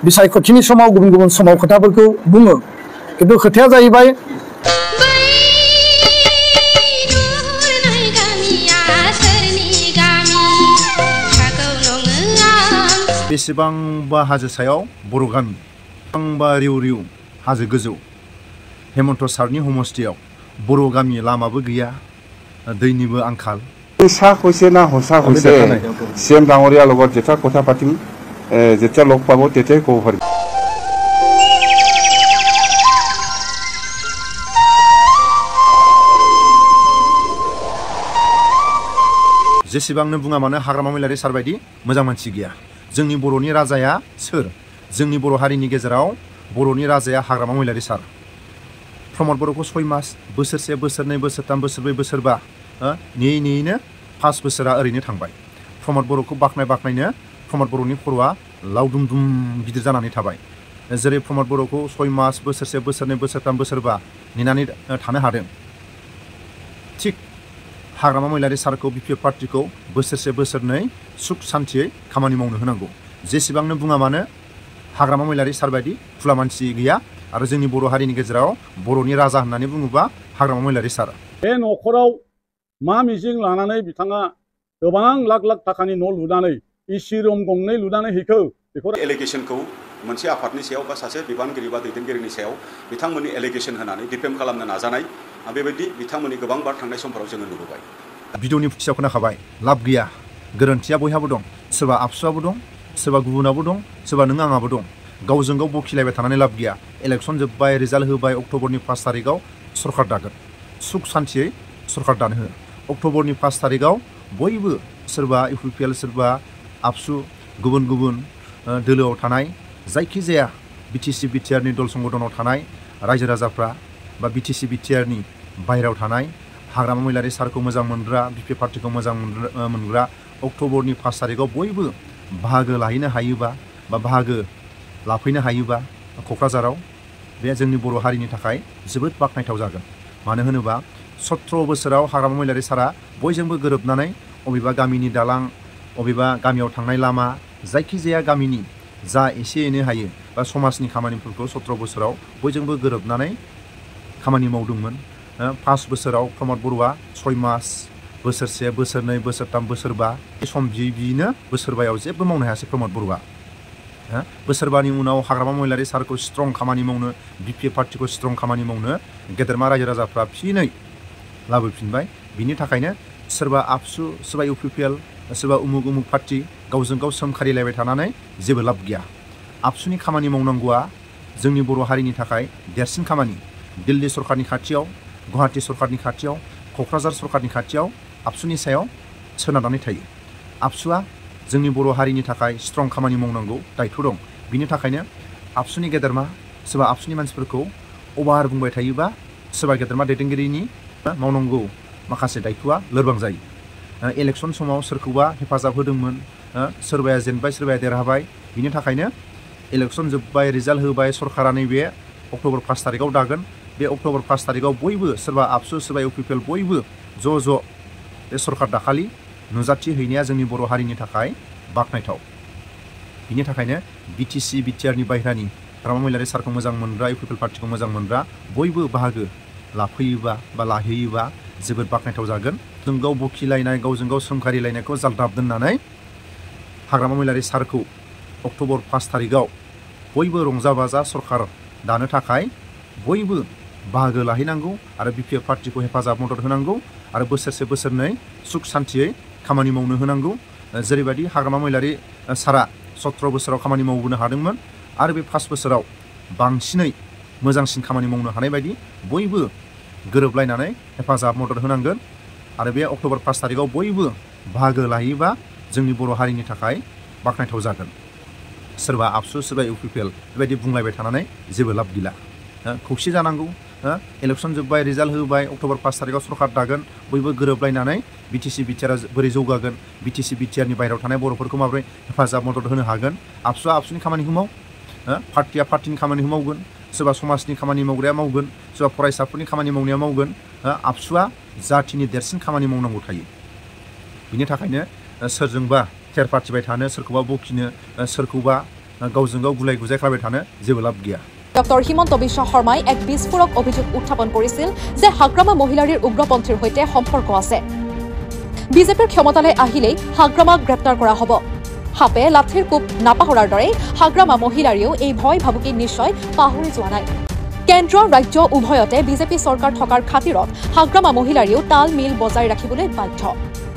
बिसायख'थिनि समाव गुबुन गुबुन समाव खोथाफोरखौ बुङो खिन्थु खोथाया जाहैबाय बेसेबांबा हाजो सायाव बर' गामि बेसेबांबा रिउ रिउ हाजो गोजौ हेमन्त सारनि हमस्टियाव बर' गामि लामाबो गैया दैनिबो आंखाल सा কৈছে না হসা কৈছে সিএম ডাঙৰীয়াৰ লগত যেতিয়া কথা পাতিম যেতিয়া লগ পাব তেতিয়াই ক'ব পাৰিম जेसेबांनो बुङा मानो हाग्रामा महिलारि सार बायदि मोजां मानसि गैया जोंनि बर'नि राजाया सोर जोंनि बर' हारिनि गेजेराव बर'नि राजाया हाग्रामा महिलारि सार प्रमद बर'खौ 6 मास बोसोरसे बोसोरनै बोसोरथाम बोसोरब्रै बोसोरबा नेयै नेयैनो 5 बोसोरा ओरैनो थांबाय प्रमद बर'खौ बाखनायनो प्रमद बर'नि खर'आ लावदुमदुम गिदिर जानानै थाबाय जेरै प्रमद बर'खौ 6 मास बोसोरसे बोसोरनै बोसोरथाम बोसोरबा नेनानै थानो हादों थिक हाग्रामा महिलारि सारखौ बिपिएफ पार्टिखौ बोसोरसे बोसोरनै सुख सान्थियै खामानि मावनो होनांगौ जेसेबांनो बुङा मानो हाग्रामा महिलारि सार बायदि खुला मानसि गैया आरो जोंनि बर' हारिनि गेजेराव बर'नि राजा होननानै बुङोबा हाग्रामा महिलारि सार बे न'खराव मा मिजिं लानानै बिथाङा गोबां लाख लाख थाखानि न' लुनानै इसि रुम गंनै लुनानै हैखो बेखौ एलिगेशनखौ मोनसे आफादनि सायाव बा सासे बिबानगिरि बा दैदेनगिरिनि सायाव बिथांमोननि एलिगेशन होनानै डिफेम खालामनो नाजानाय बेबायदि बिथांमोननि गोबांबार थांनाय समफोराव जोङो नुबोबाय भिडिअनि फुथियाव खोनाखाबाय लाब गैया गोरोन्थिया बयहाबो दं सोरबा आबसुआबो दं सोरबा गुबुनाबो दं सोरबा नों आंहाबो दं गावजों गाव बखिलायबाय थानानै लाब गैया इलेक्शन जोब्बाय रिजाल्ट होबाय अक्ट'बरनि 5 तारिखआव सरकार दागोन सुख सान्थियै सरकार दानो हो अक्ट'बरनि 5 तारिखआव बयबो सोरबा इउपिपिएल सोरबा आबसु गुबुन गुबुन दोलोआव थानाय जायखिजाया बिटिसि बिटिआरनि दल संगठनाव थानाय रायजो राजाफ्रा बा बिटिसि बिटिआरनि बाहेरायाव थानाय हाग्रामा महिलारि सारखौ मोजां मोनग्रा बिपिएफ पार्टिखौ मोजां मोनग्रा अक्ट'बरनि 5 तारिखआव बयबो बाहागो लाहैनो हायोबा बा बाहागो लाफैनो हायोबा क'क्राझाराव बे जोंनि बर' हारिनि थाखाय जोबोद बाख्नायथाव जागोन मानो होनोबा 17 बोसोराव हाग्रामा महिलारि सारा बयजोंबो गोरोबनानै अबेबा गामिनि दालां अबेबा गामियाव थांनाय लामा जायखिजाया गामिनि जा एसे एनै हायो बा समाजनि खामानिफोरखौ 17 बोसोराव बयजोंबो गोरोबनानै खामानि मावदोंमोन 5 बोसोराव प्रमद बर'आ 6 मास बोसोरसे बोसोरनै बोसोरथाम बोसोरबा सम बिनो बोसोरबायाव जेबो मावनो हायासै प्रमद बर'आ बोसोरबानि उनाव हाग्रामा महिलारि सारखौ स्ट्रं खामानि मावनो बिपिएफ पार्टिखौ स्ट्रं खामानि मावनो गेदेरमा रायजो राजाफ्रा फिनै लाबोफिनबाय बिनि थाखायनो सोरबा आबसु सोरबा इउपिपिएल सोरबा उमुक उमुक पार्टि गावजों गाव सोमखारिलायबाय थानानै जेबो लाब गैया आबसुनि खामानि मावनांगौआ जोंनि बर' हारिनि थाखाय देरसिन खामानि दिल्ली सरकारनि खाथियाव गुवाहाटी सरकारनि खाथियाव क'क्राझार सरकारनि खाथियाव आबसुनि सायाव सोनारनानै थायो आबसुआ जोंनि बर' हारिनि थाखाय स्ट्रं खामानि मावनांगौ दायथ' दं बिनि थाखायनो आबसुनि गेदेरमा सोरबा आबसुनि मानसिफोरखौ अभार बुंबाय थायोबा सोरबा गेदेरमा दैदेनगिरिनि मावनांगौ माखासे दायथ'आ लोरबां जायो इलेक्शन समाव सोरखौबा हेफाजाब होदोंमोन सोरबाया जेनबाय सोरबाया देरहाबाय बिनि थाखायनो इलेक्शन जोब्बाय रिजाल्ट होबाय सरकारा नैबे अक्ट'बर 5 तारिखआव दागोन बे अक्ट'बर 5 तारिखआव बयबो सोरबा आबसु सोरबा इउपिपिएल बयबो ज' बे सरकार दाखालि नुजाथि हैनाया जोंनि बर' हारिनि थाखाय बाख्नायथाव बिनि थाखायनो बिटिसि बिटिआरनि बाहेरानि हाग्रामा महिलारि सारखौ मोजां मोनग्रा इउपिपिएल पार्टिखौ मोजां मोनग्रा बयबो बाहागो लाफैयोबा बा लाहैयोबा जोबोद बाख्नायथाव जागोन जों गाव बखिलायनाय गावजों गाव सोंखारिलायनायखौ जालदाब दोननानै हाग्रामा महिलारि सारखौ अक्ट'बर 5 तारिखआव बयबो रंजा बाजा सरकार दानो थाखाय बयबो बाहागो लाहैनांगौ आरो बिपिएफ पार्टिखौ हेफाजाब मदद होनांगौ आरो बोसोरसे बोसोरनै सुख सान्थियै खामानि मावनो होनांगौ जेरैबायदि हाग्रामा महिलारि सारा 17 बोसोराव खामानि मावबोनो हादोंमोन आरो बे 5 बोसोराव बांसिनै मोजांसिन खामानि मावनो हानाय बायदि बयबो गोरोबलायनानै हेफाजाब मदद होनांगोन आरो बे अक्ट'बर 5 तारिखआव बयबो बाहागो लायोबा जोंनि बर' हारिनि थाखाय बाख्नायथाव जागोन सोरबा आबसु सोरबा इउपिपिएल बेबायदि बुंलायबाय थानानै जेबो लाब गैला खौसे जानांगौ इलेक्शन जोब्बाय रिजाल्ट होबाय अक्ट'बर 5 तारिखआव सरकार दागोन बयबो गोरोबलायनानै बिटिसि बिटिआरआ बोरै जौगागोन बिटिसि बिटिआरनि बाहेरायाव थानाय बर'फोरखौ माबोरै हेफाजाब मदद होनो हागोन आबसुआ आबसुनि खामानिखौ माव पार्टिया पार्टिनि खामानिखौ मावगोन सोरबा समाजनि खामानि मावग्राया मावगोन सोरबा फरायसाफोरनि खामानि मावनाया मावगोन आबसुआ जाथिनि देरसिन खामानि मावनांगौ थायो बिनि थाखायनो सोरजोंबा थेर फाथिबाय थानो सोरखौबा बखिनो सोरखौबा गावजों गाव गुलाय गुजाय खालामबाय थानो जेबो लाब गैया। ডক্টৰ হিমন্ত বিশ্ব শৰ্মাই এক বিস্ফোৰক অভিযোগ উত্থাপন কৰিছিল যে হাগ্ৰামা মহিলাৰীৰ উগ্ৰপন্থীৰ সৈতে সম্পৰ্ক আছে। বিজেপিৰ ক্ষমতালৈ আহিলেই হাগ্ৰামাক গ্ৰেপ্তাৰ কৰা হ'ব। হাপে লাঠিৰ কোপ নাপাহৰাৰ দৰে হাগ্ৰামা মহিলাৰীও এই ভয় ভাবুকি নিশ্চয় পাহৰি যোৱা নাই। কেন্দ্ৰ ৰাজ্য উভয়তে বিজেপি চৰকাৰ থকাৰ খাতিৰত হাগ্ৰামা মহিলাৰীও তাল মিল বজাই ৰাখিবলৈ বাধ্য।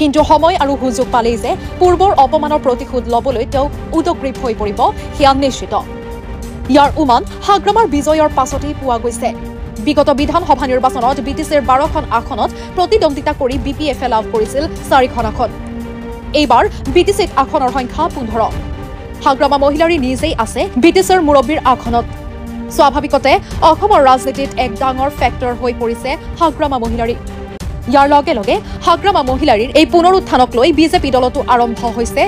কিন্তু সময় আৰু সুযোগ পালেই যে পূৰ্বৰ অপমানৰ প্ৰতিশোধ ল'বলৈ তেওঁ উদগ্ৰীৱ হৈ পৰিব সেয়া নিশ্চিত। ইয়াৰ উমান হাগ্ৰামাৰ বিজয়ৰ পাছতেই পোৱা গৈছে। বিগত বিধানসভা নিৰ্বাচনত বিটিচিৰ 12খন আসনত প্ৰতিদ্বন্দ্বিতা কৰি BPF-এ লাভ কৰিছিল 4খন আসন। এইবাৰ বিটিচিত আসনৰ সংখ্যা 15। হাগ্ৰামা মহিলাৰী নিজেই আছে বিটিচিৰ মুৰব্বীৰ আসনত। স্বাভাৱিকতে অসমৰ ৰাজনীতিত এক ডাঙৰ ফেক্টৰ হৈ পৰিছে হাগ্ৰামা মহিলাৰী। ইয়াৰ লগে লগে হাগ্ৰামা মহিলাৰীৰ এই পুনৰুত্থানক লৈ বিজেপি দলতো আৰম্ভ হৈছে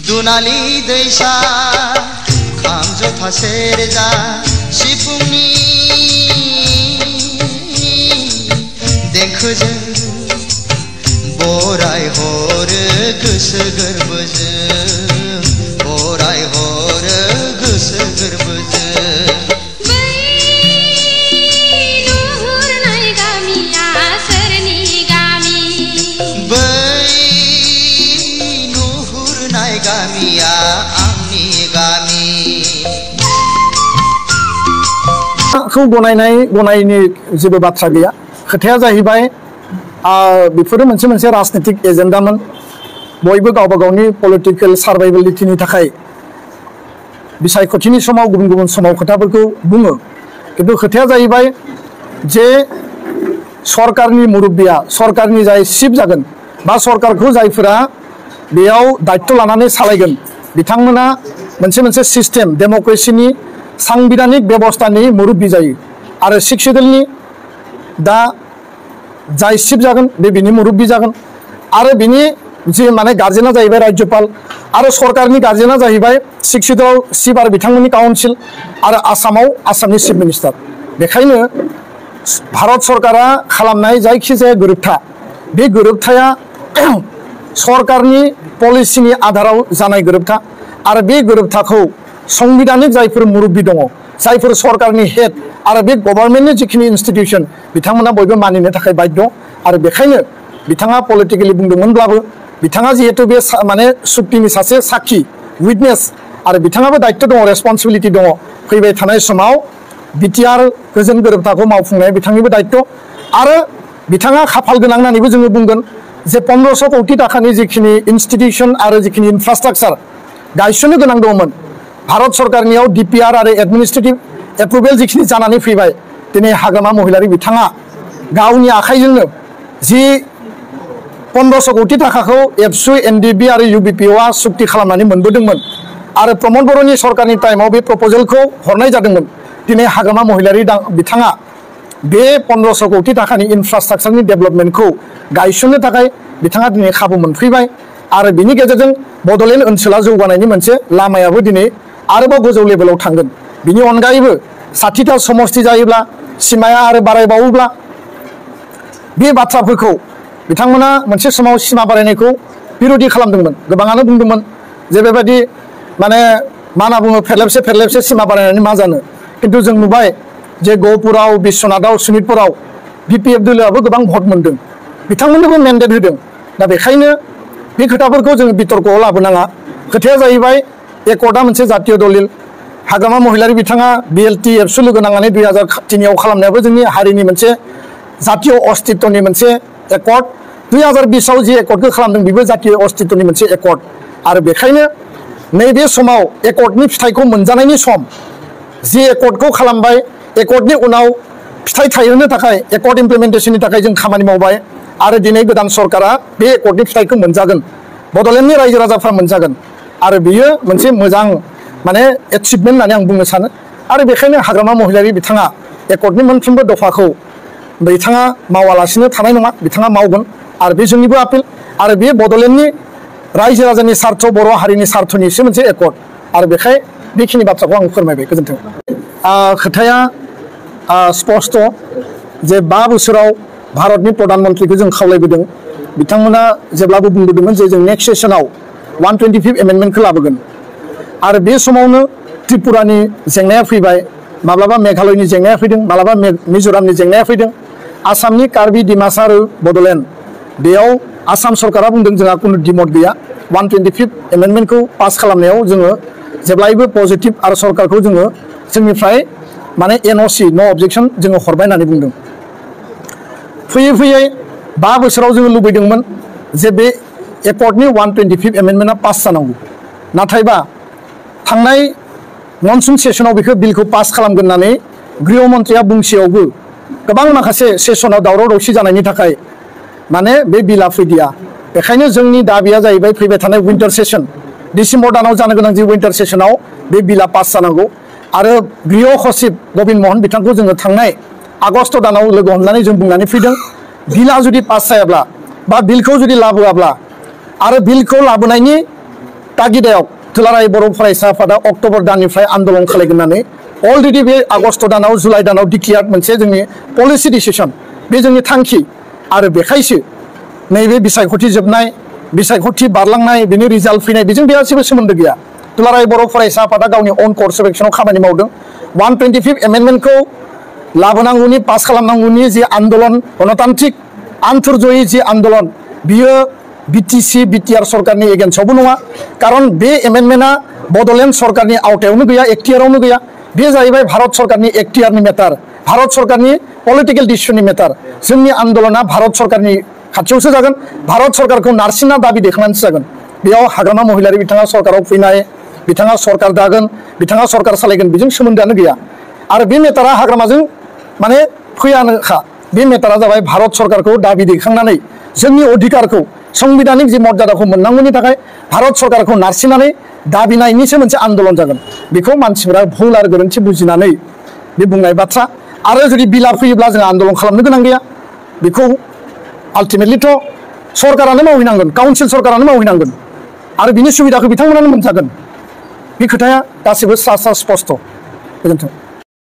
दुनाली दैसा खाम जथा सेरजा सिफुंनि देंखोजों बराय हरो गोसो गोरबोजों बराय हरो गोसो गोरबोजों खौ गनायनि जेबो बाथ्रा गैया। खोथाया जाहैबाय बेफोरो मोनसे राजनीतिक एजेन्डामोन। बयबो गावबा गावनि पलिटिकेल सार्भाइभेलिटिनि थाखाय बिसायख'थिनि समाव गुबुन समाव खोथाफोरखौ बुङो। किन्तु खोथाया जाहैबाय जे सरकारनि मुरब्बिया सरकारनि जाय चिफ जागोन बा सरकारखौ जायफोरा बेयाव दायित्व लानानै सालायगोन बिथांमोना मोनसे सिस्टेम डेम'क्रेसिनि सांबिधानिक बेबस्थानि मुरब्बी जायो आरो सिक्स शेड्यूलनि दा जाय चिफ जागोन बिनि मुरब्बी जागोन आरो बिनि जे माने गार्जेना जाहैबाय राज्यपाल आरो सरकारनि गार्जेना जाहैबाय सिक्स शेड्यूलाव चिफ आरो बिथांमोननि काउन्सिल आरो आसामाव आसामनि चिफ मिनिस्टार। बेखायनो भारत सरकारा खालामनाय जायखिजाया गोरोबथा बे गोरोबथाया सरकारनि पलिसिनि आधाराव जानाय गोरोबथा आरो बे गोरोबथाखौ संबिधानिक जायफोर मुरब्बी दङ जायफोर सरकारनि हेड आरो बे गभर्नमेन्टनि जिखिनि इन्स्टिटिउसन बिथांमोना बयबो मानिनो थाखाय बाध्य आरो बेखायनो बिथाङा पलिटिकेलि बुंदोंमोनब्लाबो बिथाङा जिहेतु बे माने सुक्तिनि सासे साखि उइटनेस आरो बिथाङाबो दायित्व दङ रेसपन्सिबिलिटि दङ फैबाय थानाय समाव बिटिआर गोजोन गोरोबथाखौ मावफुंनाया बिथांनिबो दायित्व आरो बिथाङा खाफाल गोनां होननानैबो जोङो बुंगोन जे 1500 कोटी टाकानि जिखिनि इन्स्टिटिउसन आरो जिखिनि इनफ्रास्ट्राक्चार गायसननो गोनां दंमोन भारत सरकारनियाव डिपिआर आरो एडमिनिस्ट्रेटिभ एप्रुभेल जिखिनि जानानै फैबाय दिनै हाग्रामा महिलारि बिथाङा गावनि आखाइजोंनो जि 1500 कोटी टाकाखौ एबसु एनडिबि आरो इउबिपिअआ सुक्ति खालामनानै मोनबोदोंमोन आरो प्रमद बर'नि सरकारनि टाइमाव बे प्रप'जेलखौ हरनाय जादोंमोन दिनै हाग्रामा महिलारि बिथाङा बे 1500 कोटी टाकानि इनफ्रास्ट्राक्चारनि डेभेलपमेन्टखौ गायसननो थाखाय बिथाङा दिनै खाबु मोनफैबाय आरो बिनि गेजेरजों बड'लेण्ड ओनसोला जौगानायनि मोनसे लामायाबो दिनै आरोबाव गोजौ लेभेलाव थांगोन बिनि अनगायैबो 60टा समष्टि जायोब्ला सिमाया आरो बारायबावोब्ला बे बाथ्राफोरखौ बिथांमोना मोनसे समाव सिमा बारायनायखौ बिरोधि खालामदोंमोन गोबाङानो बुंदोंमोन जे बेबायदि माने मा होनना बुङो फेरलेबसे सिमा बारायनानै मा जानो खिन्थु जों नुबाय जे गहपुराव बिश्वनाथाव शोणितपुराव बिपिएफ दोलोआबो गोबां भट मोनदों बिथांमोननोबो मेन्डेट होदों दा बेखायनो बे खोथाफोरखौ जों बितर्कआव लाबोनाङा खोथाया जाहैबाय एकर्डआ मोनसे जातीय दलिल हाग्रामा महिलारि बिथाङा बिएलटि एबसु लोगो नांनानै 2003 खालामनायाबो जोंनि हारिनि मोनसे जातीय अस्तित्वनि मोनसे एकर्ड 2020 आव जि एकर्डखौ खालामदों बेबो जातीय अस्तित्वनि मोनसे एकर्ड आरो बेखायनो नैबे समाव एकर्डनि फिथाइखौ मोनजानायनि सम जि एकर्डखौ खालामबाय एकर्डनि उनाव फिथाइ थायहोनो थाखाय एकर्ड इमप्लिमेन्टेसननि थाखाय जों खामानि मावबाय आरो दिनै गोदान सरकारा बे एकर्डनि फिथाइखौ मोनजागोन बड'लेण्डनि रायजो राजाफ्रा मोनजागोन आरो बियो मोनसे मोजां माने एचिभमेन्ट होननानै आं बुंनो सानो आरो बेखायनो हाग्रामा महिलारि बिथाङा एकर्डनि मोनफ्रोमबो दफाखौ बिथाङा मावालासिनो थानाय नङा बिथाङा मावगोन आरो बे जोंनिबो आपिल आरो बे बड'लेण्डनि रायजो राजानि सार्थ बर' हारिनि सार्थनिसो मोनसे एकर्ड आरो बेखाय बेखिनि बाथ्राखौ आं फोरमायबाय गोजोन्थों खोथाया स्पष्ट जे 5 बोसोराव भारतनि प्रधान मन्त्रीखौ जों खावलायबोदों बिथांमोना जेब्लाबो बुंबोदोंमोन जे जों नेक्स्ट सेसनाव 125 एमेन्डमेन्टखौ लाबोगोन आरो बे समावनो त्रिपुरानि जेंनाया फैबाय माब्लाबा मेघालयनि जेंनाया फैदों माब्लाबा मिज'रामनि जेंनाया फैदों आसामनि कार्बि डिमासा आरो बड'लेण्ड बेयाव आसाम सरकारा बुंदों जोंहा कुनु डिमट गैया 125 एमेन्डमेन्टखौ पास खालामनायाव जोङो जेब्लायबो पजिटिभ आरो सरकारखौ जोङो जोंनिफ्राय माने एनअसि नो अबजेक्शन जोङो हरबाय होननानै बुंदों फैयै फैयै 5 बोसोराव जोङो लुबैदोंमोन जे बे एकर्डनि 125 एमेन्डमेन्टआ पास जानांगौ नाथायबा थांनाय मनसुन सेसनाव बेखौ बिलखौ पास खालामगोन होननानै गृह मन्थ्रिया बुंसेयावबो गोबां माखासे सेसनाव दावराव दावसि जानायनि थाखाय माने बे बिला फैदिया बेखायनो जोंनि दाबिया जाहैबाय फैबाय थानाय विन्टार सेसन डिसेम्बर दानाव जानो गोनां जि विन्टार सेसनाव बे बिला पास जानांगौ आरो गृह सचिब गबिन्द महन बिथांखौ जोङो थांनाय आगस्ट दानाव लोगो हमनानै जों बुंनानै फैदों बिला जुदि पास जायाब्ला बा बिलखौ जुदि लाबोआब्ला आरो बिलखौ लाबोनायनि तागिदायाव दुलाराय बर' फरायसा आफादा अक्ट'बर दाननिफ्राय आन्दोलन खालामगोन होननानै अलरेडि बे आगस्ट दानाव जुलाइ दानाव डिक्लेयार्ड मोनसे जोंनि पलिसि डिसिसन बे जोंनि थांखि आरो बेखायसो नैबे बिसायख'थि जोबनाय बिसायख'थि बारलांनाय बिनि रिजाल्ट फैनाय बेजों जेबो सोमोन्दो गैया दुलाराय बर' फरायसा आफादा गावनि अन कर्स अफ एक्सनाव खामानि मावदों 125 एमेन्डमेन्टखौ लाबोनांगौनि पास खालामनांगौनि जि आन्दोलन गणतान्त्रिक आन्तर्जयी जि आन्दोलन बियो बिटिसि बिटिआर सरकारनि एगेन्स्टआवबो नङा कारन बे एमेन्डमेन्टआ बड'लेण्ड सरकारनि आवथायावनो गैया एक्टियारावनो गैया बे जाहैबाय भारत सरकारनि एक्टियारनि मेटार भारत सरकारनि पलिटिकेल डिसिसननि मेटार जोंनि आन्दोलना भारत सरकारनि खाथियावसो जागोन भारत सरकारखौ नारसिनना दाबि दैखांनानैसो जागोन बेयाव हाग्रामा महिलारि बिथाङा सरकाराव फैनाय बिथाङा सरकार दागोन बिथाङा सरकार सालायगोन बेजों सोमोन्दोआनो गैया आरो बे मेटारा हाग्रामाजों माने फैयानोखा बे मेटारा जाबाय भारत सरकारखौ दाबि दैखांनानै जोंनि अधिकारखौ संबिधानिक जि मर्यादाखौ मोननांगौनि थाखाय भारत सरकारखौ नारसिननानै दाबिनायनिसो मोनसे आन्दोलन जागोन बेखौ मानसिफोरा भुल आरो गोरोन्थि बुजिनानै बे बुंनाय बाथ्रा आरो जुदि बिला फैयोब्ला जों आन्दोलन खालामनो गोनां गैया बेखौ आल्टिमेटलिथ' सरकारानो मावहैनांगोन काउन्सिल सरकारानो मावहैनांगोन आरो बिनि सुबिदाखौ बिथांमोनानो मोनजागोन बे खोथाया गासिबो स्रा स्रा स्पष्ट गोजोन्थों